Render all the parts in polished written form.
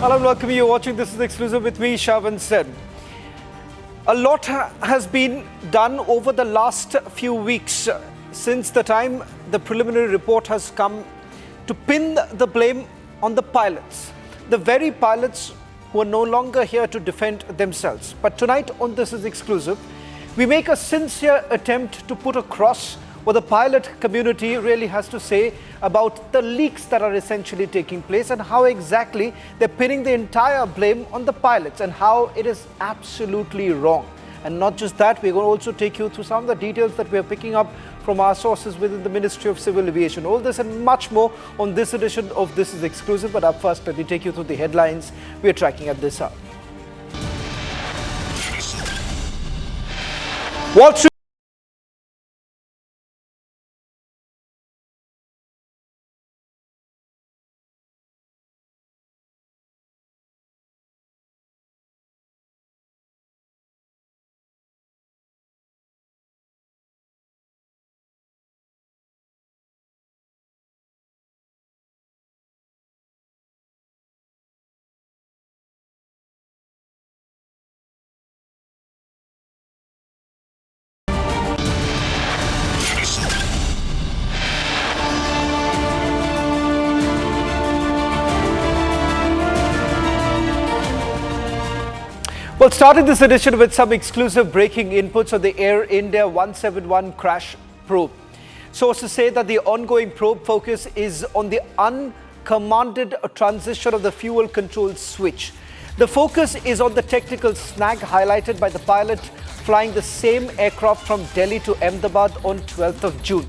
Hello and welcome. You're watching This is Exclusive with me, Shavan Sen. A lot has been done over the last few weeks since the time the preliminary report has come to pin the blame on the pilots. The very pilots who are no longer here to defend themselves. But tonight on This is Exclusive, we make a sincere attempt to put across what the pilot community really has to say about the leaks that are essentially taking place and how exactly they're pinning the entire blame on the pilots and how it is absolutely wrong. And not just that, we're going to also take you through some of the details that we are picking up from our sources within the Ministry of Civil Aviation. All this and much more on this edition of This is Exclusive. But up first, let me take you through the headlines we are tracking at this hour. Wall Street. Well, starting this edition with some exclusive breaking inputs on the Air India 171 crash probe. Sources say that the ongoing probe focus is on the uncommanded transition of the fuel control switch. The focus is on the technical snag highlighted by the pilot flying the same aircraft from Delhi to Ahmedabad on 12th of June.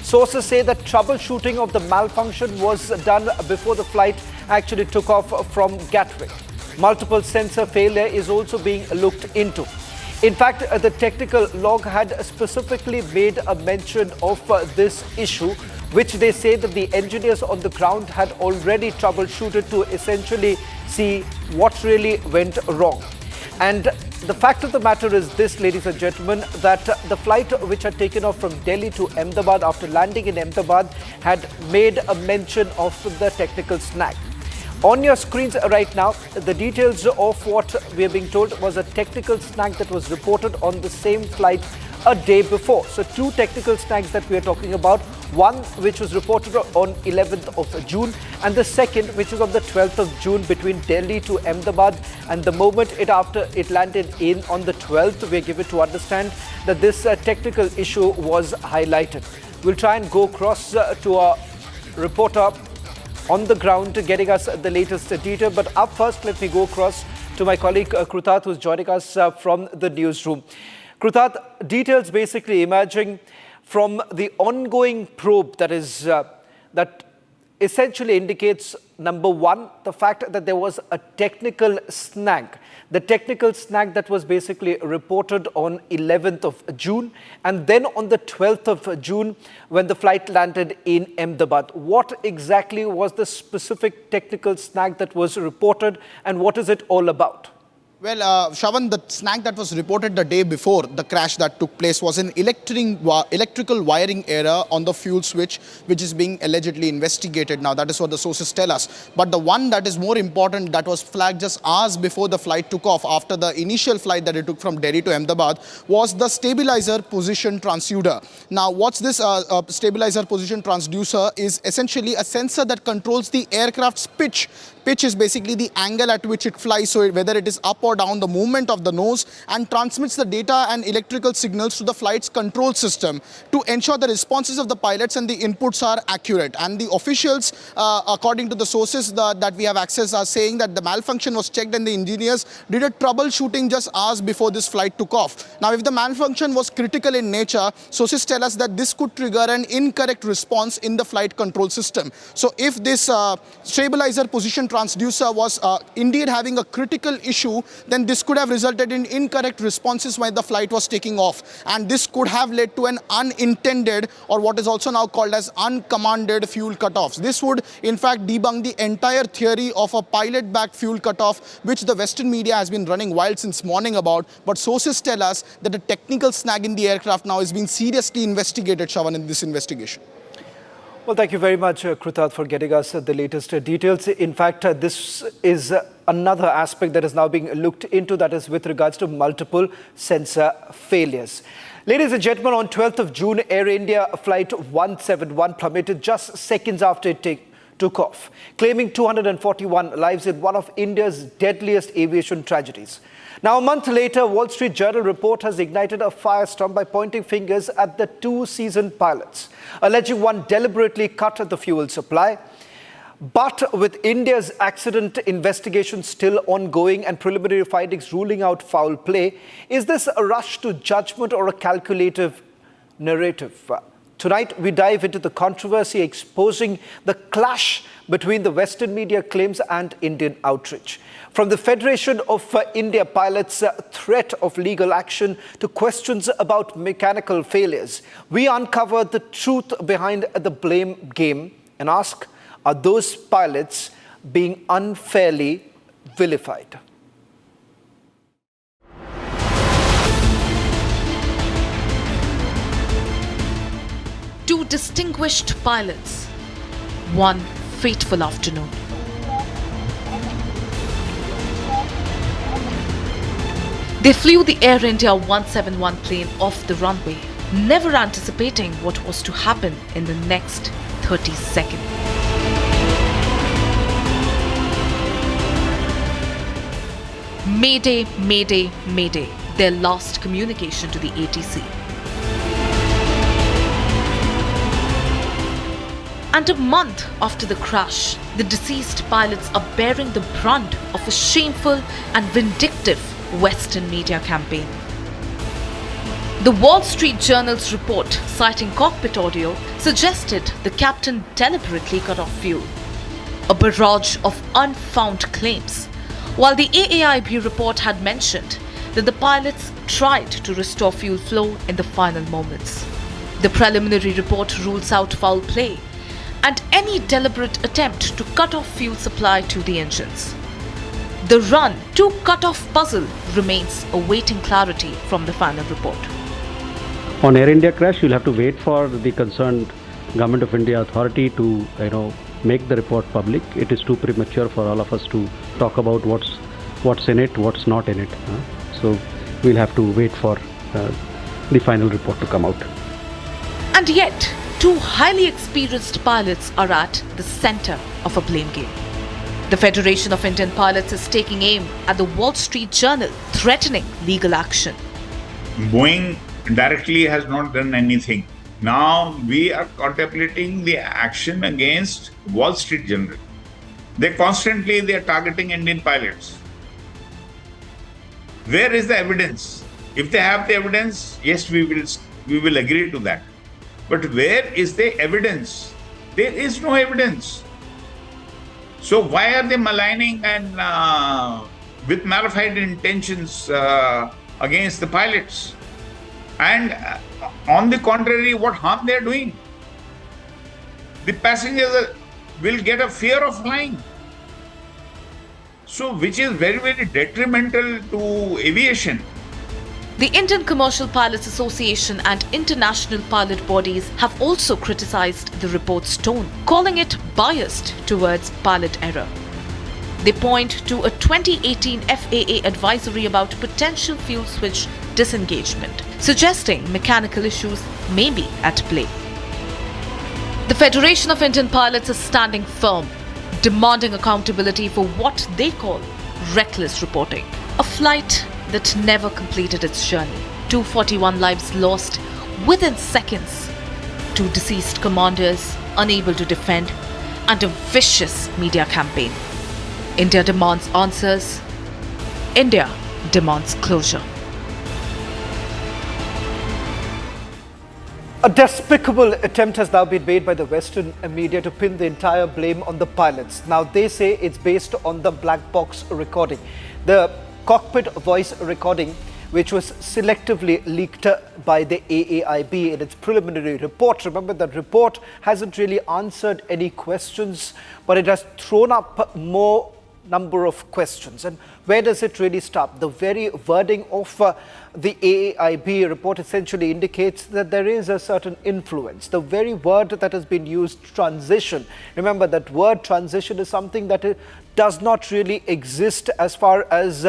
Sources say that troubleshooting of the malfunction was done before the flight actually took off from Gatwick. Multiple sensor failure is also being looked into. In fact, the technical log had specifically made a mention of this issue, which they say that the engineers on the ground had already troubleshooted to essentially see what really went wrong. And the fact of the matter is this, ladies and gentlemen, that the flight which had taken off from Delhi to Ahmedabad after landing in Ahmedabad had made a mention of the technical snag. On your screens right now, the details of what we are being told was a technical snag that was reported on the same flight a day before. So two technical snags that we are talking about. One which was reported on 11th of June and the second which is on the 12th of June between Delhi to Ahmedabad. And the moment after it landed in on the 12th, we are given to understand that this technical issue was highlighted. We'll try and go across to our reporter on the ground getting us the latest detail. But up first, let me go across to my colleague Krutat, who's joining us from the newsroom. Krutat, details basically emerging from the ongoing probe that essentially indicates, number one, the fact that there was a technical snag. The technical snag that was basically reported on 11th of June and then on the 12th of June when the flight landed in Ahmedabad. What exactly was the specific technical snag that was reported and what is it all about? Well, Shavan, the snag that was reported the day before the crash that took place was an electrical wiring error on the fuel switch, which is being allegedly investigated now. That is what the sources tell us. But the one that is more important that was flagged just hours before the flight took off, after the initial flight that it took from Delhi to Ahmedabad, was the stabilizer position transducer. Now, what's this stabilizer position transducer is essentially a sensor that controls the aircraft's pitch. Pitch is basically the angle at which it flies, so whether it is up or down, the movement of the nose, and transmits the data and electrical signals to the flight's control system to ensure the responses of the pilots and the inputs are accurate. And the officials, according to the sources that we have access, are saying that the malfunction was checked and the engineers did a troubleshooting just hours before this flight took off. Now, if the malfunction was critical in nature, sources tell us that this could trigger an incorrect response in the flight control system. So if this stabilizer position transducer was indeed having a critical issue, then this could have resulted in incorrect responses when the flight was taking off. And this could have led to an unintended, or what is also now called as uncommanded, fuel cutoffs. This would in fact debunk the entire theory of a pilot-backed fuel cutoff, which the Western media has been running wild since morning about. But sources tell us that a technical snag in the aircraft now is being seriously investigated, Shavan, in this investigation. Well, thank you very much, Krutat, for getting us the latest details. In fact, this is another aspect that is now being looked into, that is with regards to multiple sensor failures. Ladies and gentlemen, on 12th of June, Air India Flight 171 plummeted just seconds after it took off, claiming 241 lives in one of India's deadliest aviation tragedies. Now, a month later, Wall Street Journal report has ignited a firestorm by pointing fingers at the two seasoned pilots, alleging one deliberately cut the fuel supply. But with India's accident investigation still ongoing and preliminary findings ruling out foul play, is this a rush to judgment or a calculative narrative? Tonight, we dive into the controversy, exposing the clash between the Western media claims and Indian outreach. From the Federation of India Pilots' threat of legal action to questions about mechanical failures, we uncover the truth behind the blame game and ask, are those pilots being unfairly vilified? Two distinguished pilots, one fateful afternoon. They flew the Air India 171 plane off the runway, never anticipating what was to happen in the next 30 seconds. Mayday, mayday, mayday, their last communication to the ATC. And a month after the crash, the deceased pilots are bearing the brunt of a shameful and vindictive Western media campaign. The Wall Street Journal's report, citing cockpit audio, suggested the captain deliberately cut off fuel. A barrage of unfound claims, while the AAIB report had mentioned that the pilots tried to restore fuel flow in the final moments. The preliminary report rules out foul play and any deliberate attempt to cut off fuel supply to the engines. The run to cut off puzzle remains awaiting clarity from the final report. On Air India crash, you'll have to wait for the concerned Government of India authority to, make the report public. It is too premature for all of us to talk about what's in it, what's not in it. So we'll have to wait for the final report to come out. And yet, two highly experienced pilots are at the center of a blame game. The Federation of Indian Pilots is taking aim at the Wall Street Journal, threatening legal action. Boeing directly has not done anything. Now we are contemplating the action against Wall Street Journal. They are targeting Indian pilots. Where is the evidence? If they have the evidence, yes, we will agree to that. But where is the evidence? There is no evidence. So why are they maligning and with malified intentions against the pilots? And on the contrary, what harm they are doing? The passengers will get a fear of flying. So which is very, very detrimental to aviation. The Indian Commercial Pilots Association and international pilot bodies have also criticized the report's tone, calling it biased towards pilot error. They point to a 2018 FAA advisory about potential fuel switch disengagement, suggesting mechanical issues may be at play. The Federation of Indian Pilots is standing firm, demanding accountability for what they call reckless reporting. A flight that never completed its journey. 241 lives lost within seconds. Two deceased commanders unable to defend, and a vicious media campaign. India demands answers. India demands closure. A despicable attempt has now been made by the Western media to pin the entire blame on the pilots. Now, they say it's based on the black box recording. The cockpit voice recording, which was selectively leaked by the AAIB in its preliminary report. Remember, that report hasn't really answered any questions, but it has thrown up more number of questions. And where does it really stop? The very wording of the AAIB report essentially indicates that there is a certain influence. The very word that has been used, transition. Remember that word transition is something that does not really exist as far as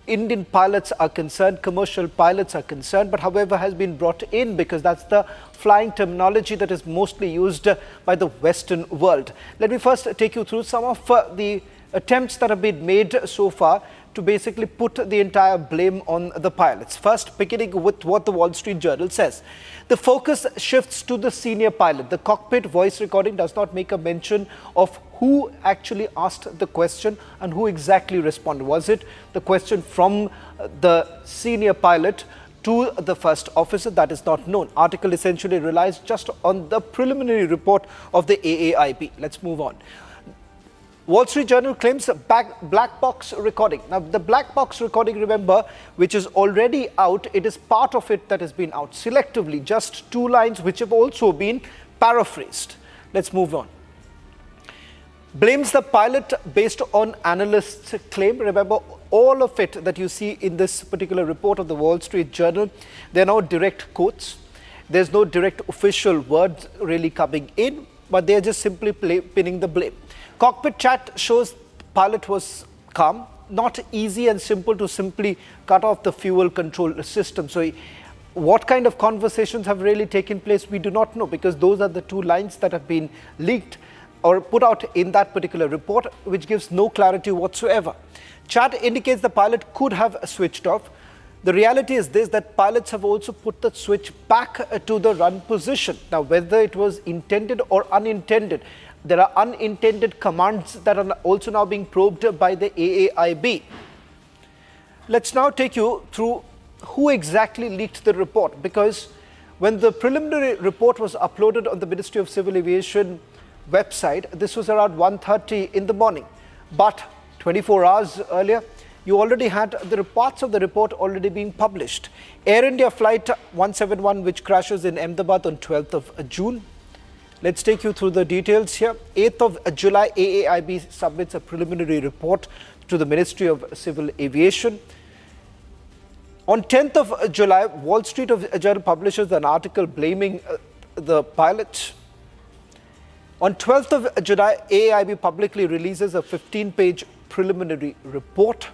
Indian pilots are concerned, commercial pilots are concerned, but however has been brought in because that's the flying terminology that is mostly used by the Western world. Let me first take you through some of the attempts that have been made so far to basically put the entire blame on the pilots. First, beginning with what the Wall Street Journal says. The focus shifts to the senior pilot. The cockpit voice recording does not make a mention of who actually asked the question and who exactly responded. Was it the question from the senior pilot to the first officer? That is not known. Article essentially relies just on the preliminary report of the AAIB. Let's move on. Wall Street Journal claims a black box recording. Now, the black box recording, remember, which is already out, it is part of it that has been out selectively, just 2 lines which have also been paraphrased. Let's move on. Blames the pilot based on analysts' claim. Remember, all of it that you see in this particular report of the Wall Street Journal, they're now direct quotes. There's no direct official words really coming in, but they're just simply pinning the blame. Cockpit chat shows pilot was calm, not easy and simple to simply cut off the fuel control system. So what kind of conversations have really taken place, we do not know, because those are the 2 lines that have been leaked or put out in that particular report, which gives no clarity whatsoever. Chat indicates the pilot could have switched off. The reality is this, that pilots have also put the switch back to the run position. Now, whether it was intended or unintended, there are unintended commands that are also now being probed by the AAIB. Let's now take you through who exactly leaked the report, because when the preliminary report was uploaded on the Ministry of Civil Aviation website, this was around 1:30 in the morning. But 24 hours earlier, you already had the parts of the report already being published. Air India Flight 171, which crashes in Ahmedabad on 12th of June. Let's take you through the details here. 8th of July, AAIB submits a preliminary report to the Ministry of Civil Aviation. On 10th of July, Wall Street Journal publishes an article blaming the pilot. On 12th of July, AAIB publicly releases a 15-page preliminary report.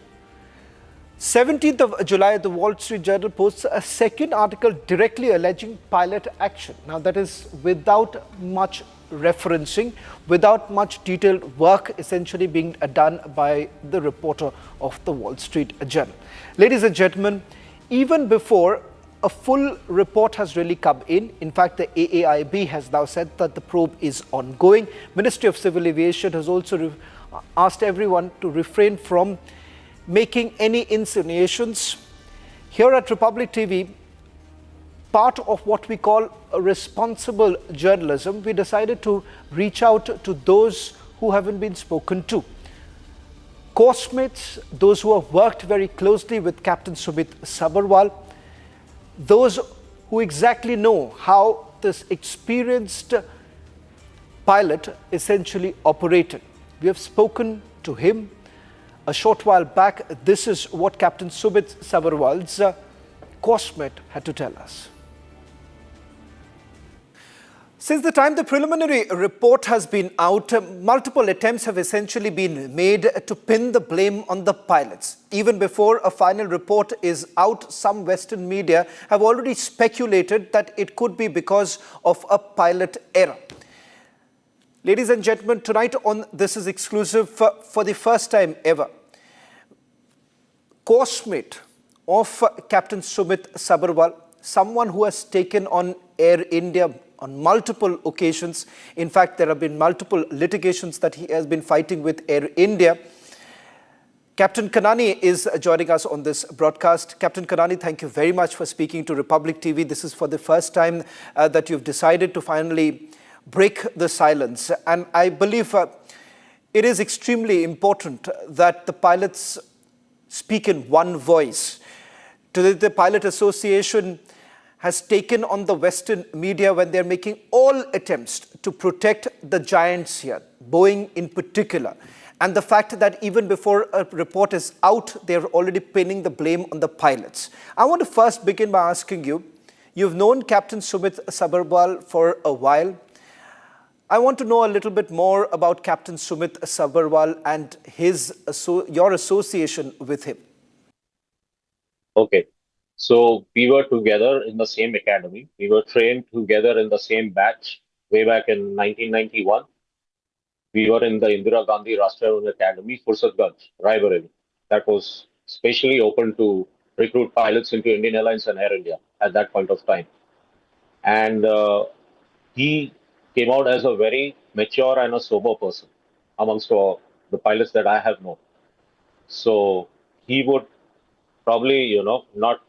17th of July, the Wall Street Journal posts a second article directly alleging pilot action. Now, that is without much referencing, without much detailed work essentially being done by the reporter of the Wall Street Journal. Ladies and gentlemen, even before a full report has really come in fact, the AAIB has now said that the probe is ongoing. Ministry of Civil Aviation has also asked everyone to refrain from making any insinuations. Here at Republic TV, part of what we call a responsible journalism, we decided to reach out to those who haven't been spoken to. Course-mates, those who have worked very closely with Captain Sabharwal, those who exactly know how this experienced pilot essentially operated. We have spoken to him a short while back. This is what Captain Sabharwal's Coursemate had to tell us. Since the time the preliminary report has been out, multiple attempts have essentially been made to pin the blame on the pilots. Even before a final report is out, some Western media have already speculated that it could be because of a pilot error. Ladies and gentlemen, tonight on This Is Exclusive, for the first time ever, Coursemate of Captain Sabharwal, someone who has taken on Air India on multiple occasions. In fact, there have been multiple litigations that he has been fighting with Air India. Captain Kanani is joining us on this broadcast. Captain Kanani, thank you very much for speaking to Republic TV. This is for the first time that you've decided to finally break the silence. And I believe it is extremely important that the pilots speak in one voice. Today, the Pilot Association has taken on the Western media when they're making all attempts to protect the giants here, Boeing in particular. and the fact that even before a report is out, they're already pinning the blame on the pilots. I want to first begin by asking you, you've known Captain Sabharwal for a while. I want to know a little bit more about Captain Sabharwal and your association with him. Okay. So we were together in the same academy. We were trained together in the same batch way back in 1991. We were in the Indira Gandhi Rashtriya Academy, Fursatganj, Raebareli. That was specially open to recruit pilots into Indian Airlines and Air India at that point of time. And he came out as a very mature and a sober person amongst all the pilots that I have known. So he would probably, not,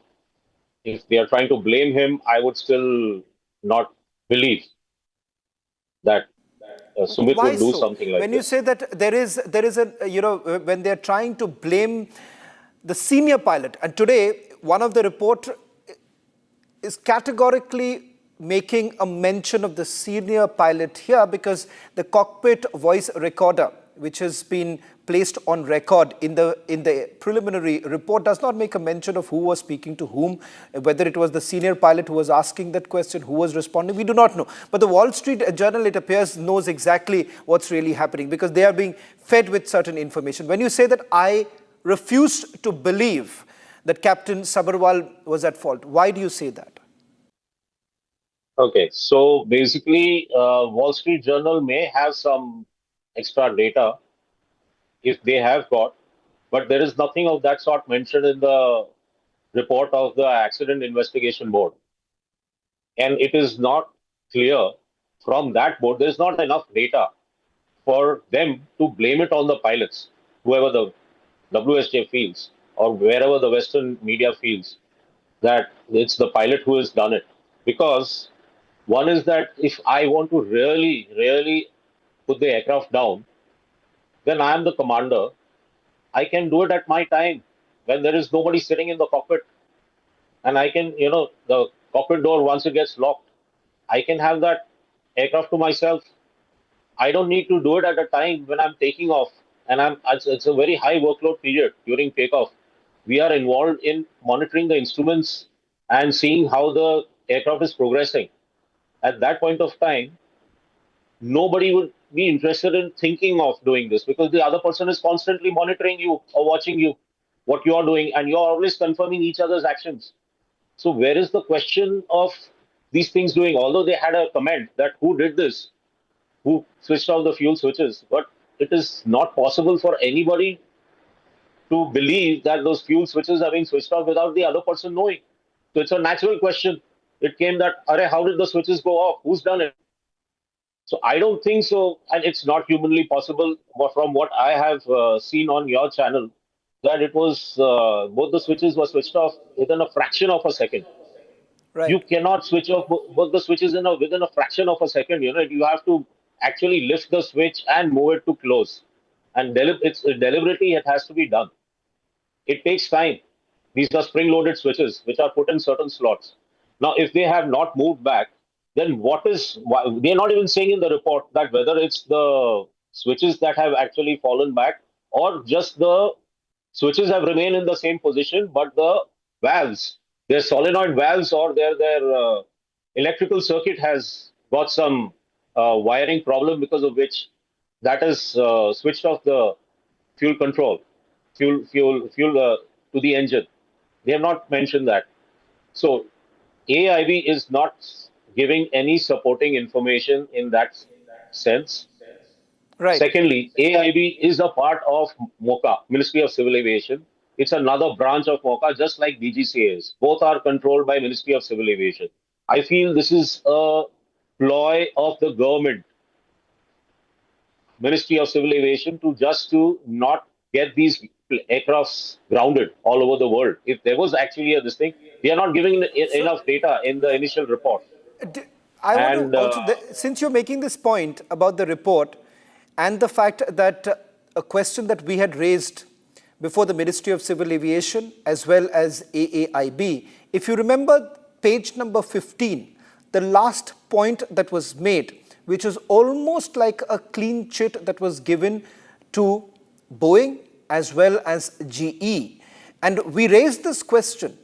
if they are trying to blame him, I would still not believe that Sumit Why would do so? something like When you this. say that there is when they're trying to blame the senior pilot, and today one of the report is categorically making a mention of the senior pilot here, because the cockpit voice recorder, which has been placed on record in the preliminary report, does not make a mention of who was speaking to whom, whether it was the senior pilot who was asking that question, who was responding, we do not know. But the Wall Street Journal, it appears, knows exactly what's really happening, because they are being fed with certain information. When you say that I refuse to believe that Captain Sabharwal was at fault, why do you say that? Okay, so basically, Wall Street Journal may have some extra data if they have got, but there is nothing of that sort mentioned in the report of the Accident Investigation Board. And it is not clear from that board, there is not enough data for them to blame it on the pilots, whoever the WSJ feels, or wherever the Western media feels that it's the pilot who has done it. Because one is that if I want to really, really put the aircraft down, then I am the commander. I can do it at my time when there is nobody sitting in the cockpit. And I can, the cockpit door, once it gets locked, I can have that aircraft to myself. I don't need to do it at a time when I'm taking off. And it's a very high workload period during takeoff. We are involved in monitoring the instruments and seeing how the aircraft is progressing. At that point of time, nobody would be interested in thinking of doing this, because the other person is constantly monitoring you or watching you, what you are doing, and you're always confirming each other's actions. So where is the question of these things doing? Although they had a comment that who did this, who switched off the fuel switches, but it is not possible for anybody to believe that those fuel switches are being switched off without the other person knowing. So it's a natural question. It came that, how did the switches go off? Who's done it? So I don't think so, and it's not humanly possible. From what I have seen on your channel, that it was both the switches were switched off within a fraction of a second. You Right. cannot switch off both the switches within a fraction of a second. You have to actually lift the switch and move it to close, and it's deliberately it has to be done. It takes time. These are spring-loaded switches which are put in certain slots. Now, if they have not moved back, then they're not even saying in the report that whether it's the switches that have actually fallen back or just the switches have remained in the same position, but the valves, their solenoid valves or their electrical circuit has got some wiring problem, because of which that is switched off the fuel control, fuel to the engine. They have not mentioned that. So AIB is not giving any supporting information in that sense. Right. Secondly, AIB is a part of MOCA, Ministry of Civil Aviation. It's another branch of MOCA, just like DGCA is. Both are controlled by Ministry of Civil Aviation. I feel this is a ploy of the government, Ministry of Civil Aviation, to not get these aircrafts grounded all over the world. If there was actually this thing, they are not giving enough data in the initial report. D- I want to And also, since you're making this point about the report and the fact that a question that we had raised before the Ministry of Civil Aviation as well as AAIB, if you remember page number 15, the last point that was made, which was almost like a clean chit that was given to Boeing as well as GE. And we raised this question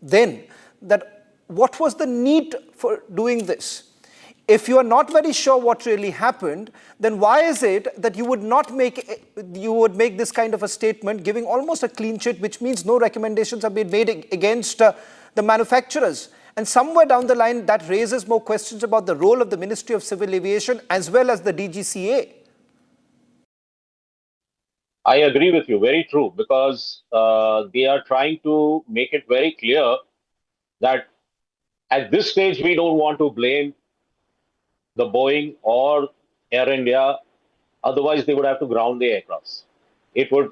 then, that what was the need for doing this? If you are not very sure what really happened, then why is it that you would make this kind of a statement, giving almost a clean sheet, which means no recommendations have been made against the manufacturers? And somewhere down the line, that raises more questions about the role of the Ministry of Civil Aviation as well as the DGCA. I agree with you. Very true. Because they are trying to make it very clear that at this stage, we don't want to blame the Boeing or Air India. Otherwise, they would have to ground the aircrafts. It would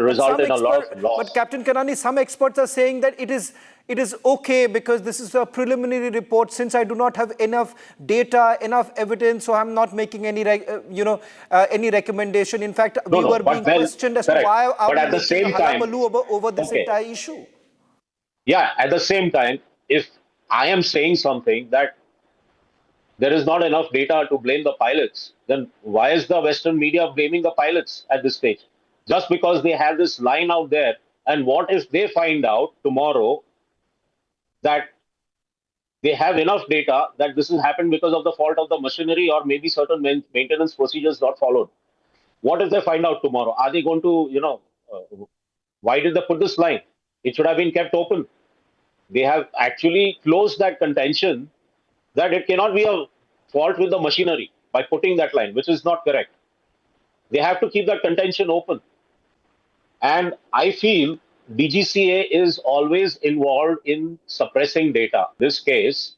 result in a lot of loss. But Captain Kanani, some experts are saying that it is okay because this is a preliminary report. Since I do not have enough data, enough evidence, so I'm not making any any recommendation. In fact, we were being questioned as to why are we making a hullabaloo over this entire issue. Yeah, at the same time, if I am saying something that there is not enough data to blame the pilots, then why is the Western media blaming the pilots at this stage? Just because they have this line out there. And what if they find out tomorrow that they have enough data that this has happened because of the fault of the machinery or maybe certain maintenance procedures not followed? What if they find out tomorrow? Are they going to, why did they put this line? It should have been kept open. They have actually closed that contention that it cannot be a fault with the machinery by putting that line, which is not correct. They have to keep that contention open. And I feel DGCA is always involved in suppressing data. In this case,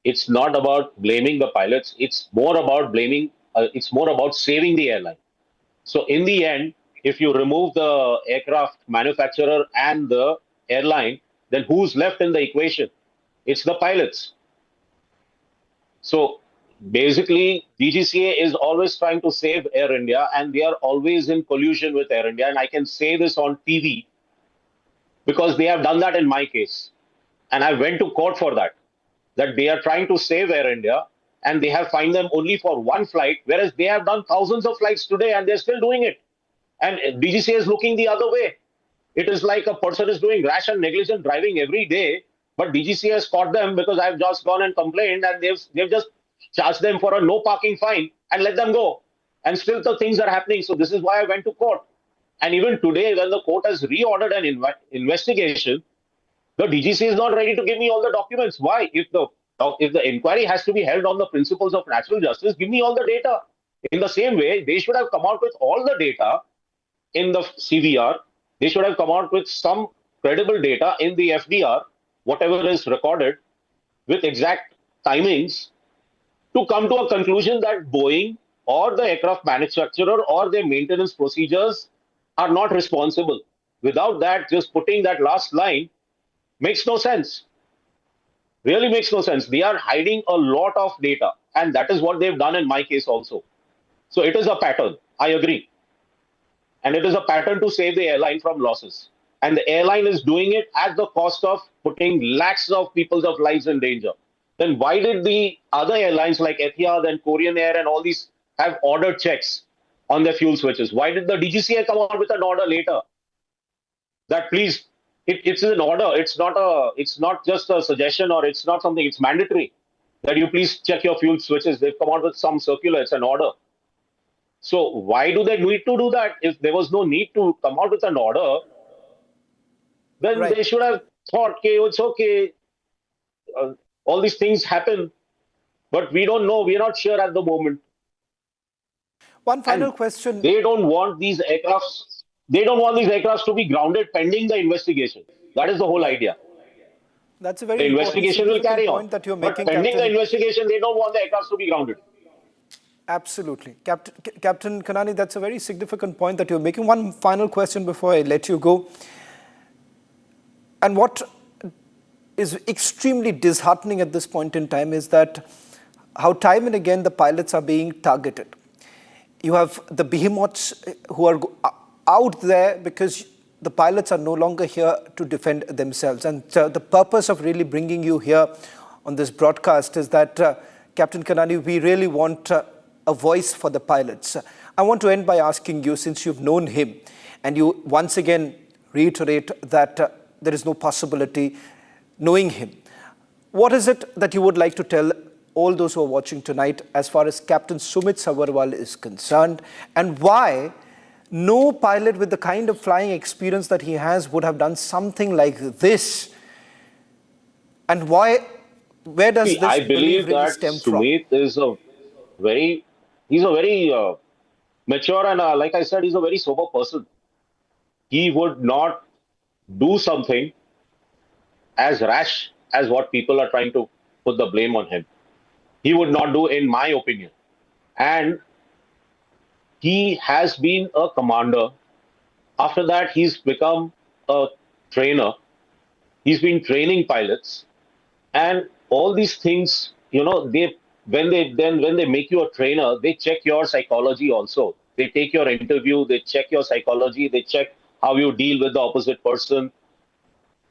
it's not about blaming the pilots. It's more about it's more about saving the airline. So in the end, if you remove the aircraft manufacturer and the airline, then who's left in the equation? It's the pilots. So basically, DGCA is always trying to save Air India, and they are always in collusion with Air India. And I can say this on TV because they have done that in my case. And I went to court for that they are trying to save Air India and they have fined them only for one flight, whereas they have done thousands of flights today and they're still doing it. And DGCA is looking the other way. It is like a person is doing rash and negligent driving every day, but DGCA has caught them because I've just gone and complained and they've just charged them for a no parking fine and let them go. And still the things are happening. So this is why I went to court. And even today, when the court has reordered an investigation, the DGCA is not ready to give me all the documents. Why? If the inquiry has to be held on the principles of natural justice, give me all the data. In the same way, they should have come out with all the data in the CVR. They should have come out with some credible data in the FDR, whatever is recorded, with exact timings, to come to a conclusion that Boeing or the aircraft manufacturer or their maintenance procedures are not responsible. Without that, just putting that last line makes no sense. Really makes no sense. They are hiding a lot of data, and that is what they've done in my case also. So it is a pattern. I agree. And it is a pattern to save the airline from losses. And the airline is doing it at the cost of putting lakhs of people's lives in danger. Then why did the other airlines like Etihad and Korean Air and all these have ordered checks on their fuel switches? Why did the DGCA come out with an order later? That please, it's an order. It's not just a suggestion or it's not something, it's mandatory that you please check your fuel switches. They've come out with some circular, it's an order. So why do they need to do that? If there was no need to come out with an order, then they should have thought, okay, it's okay. All these things happen, but we don't know. We are not sure at the moment. One final question. They don't want these aircrafts. They don't want these aircrafts to be grounded pending the investigation. That is the whole idea. That's a very the investigation will carry on. That you're making, but pending Captain. the investigation, they don't want the aircrafts to be grounded. Absolutely. Captain Kanani, that's a very significant point that you're making. One final question before I let you go. And what is extremely disheartening at this point in time is that how time and again the pilots are being targeted. You have the behemoths who are out there because the pilots are no longer here to defend themselves. And the purpose of really bringing you here on this broadcast is that, Captain Kanani, we really want a voice for the pilots. I want to end by asking you, since you've known him, and you once again reiterate that there is no possibility knowing him, what is it that you would like to tell all those who are watching tonight as far as Captain Sumit Sabharwal is concerned, and why no pilot with the kind of flying experience that he has would have done something like this? And why, where does this I belief believe really that stem from? Sumit is he's a very mature and, like I said, he's a very sober person. He would not do something as rash as what people are trying to put the blame on him. He would not do, in my opinion. And he has been a commander. After that, he's become a trainer. He's been training pilots, and all these things. When they make you a trainer, they check your psychology also. They take your interview, they check your psychology, they check how you deal with the opposite person.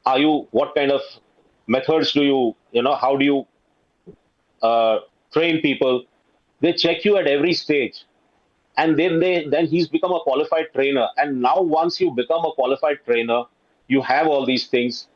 What kind of methods do how do you train people? They check you at every stage, and then he's become a qualified trainer. And now, once you become a qualified trainer, you have all these things.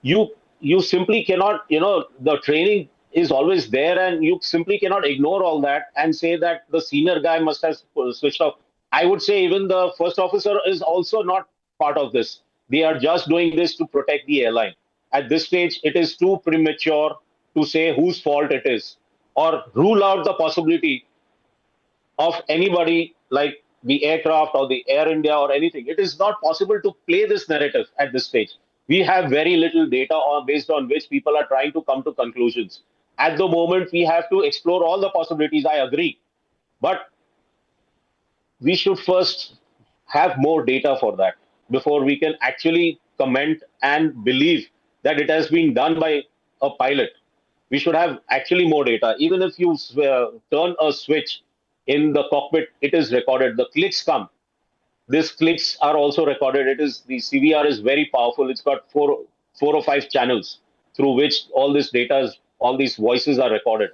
You simply cannot, the training is always there, and you simply cannot ignore all that and say that the senior guy must have switched off. I would say even the first officer is also not part of this. They are just doing this to protect the airline. At this stage, it is too premature to say whose fault it is or rule out the possibility of anybody like the aircraft or the Air India or anything. It is not possible to play this narrative at this stage. We have very little data based on which people are trying to come to conclusions. At the moment, we have to explore all the possibilities. I agree. But we should first have more data for that before we can actually comment and believe that it has been done by a pilot. We should have actually more data. Even if you turn a switch in the cockpit, it is recorded. The clicks come. These clicks are also recorded. The CVR is very powerful. It's got four or five channels through which all this data, all these voices are recorded.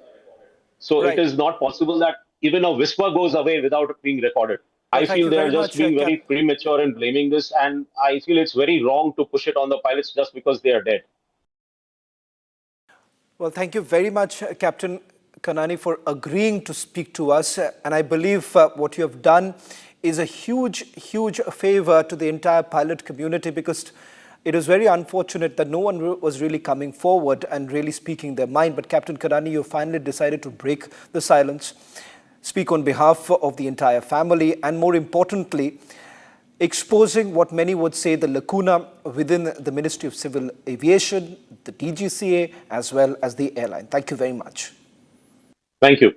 So it Right. is not possible that even a whisper goes away without it being recorded. Well, I thank feel you they are very just much, being very premature in blaming this, and I feel it's very wrong to push it on the pilots just because they are dead. Well, thank you very much, Captain Kanani, for agreeing to speak to us. And I believe what you have done is a huge, huge favor to the entire pilot community, because it is very unfortunate that no one was really coming forward and really speaking their mind. But Captain Kanani, you finally decided to break the silence, speak on behalf of the entire family, and more importantly, exposing what many would say the lacuna within the Ministry of Civil Aviation, the DGCA, as well as the airline. Thank you very much. Thank you.